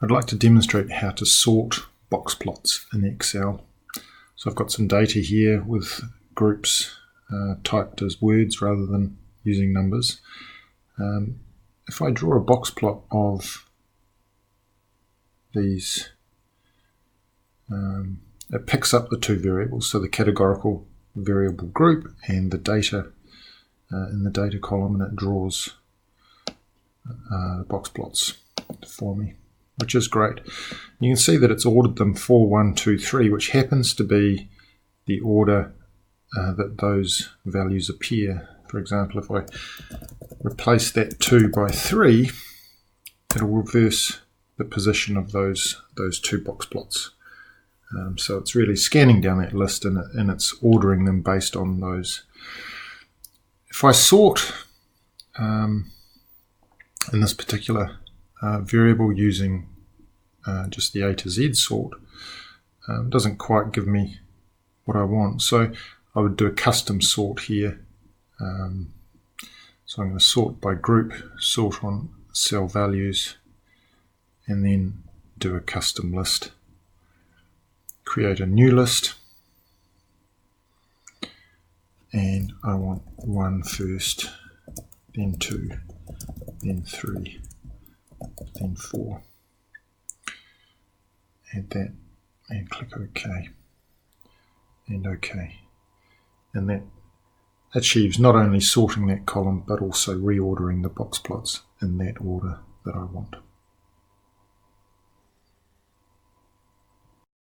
I'd like to demonstrate how to sort box plots in Excel. So I've got some data here with groups typed as words rather than using numbers. If I draw a box plot of these, it picks up the two variables, so the categorical variable group and the data in the data column, and it draws box plots for me, which is great. You can see that it's ordered them 4, 1, 2, 3, which happens to be the order that those values appear. For example, if I replace that 2 by 3, it'll reverse the position of those two box plots. So it's really scanning down that list and it's ordering them based on those. If I sort in this particular variable using just the A to Z sort, it doesn't quite give me what I want. So I would do a custom sort here. So I'm going to sort by group, sort on cell values, and then do a custom list. Create a new list, and I want 1 first, then 2, then 3, then 4. Add that and click OK and OK, and that achieves not only sorting that column but also reordering the box plots in that order that I want.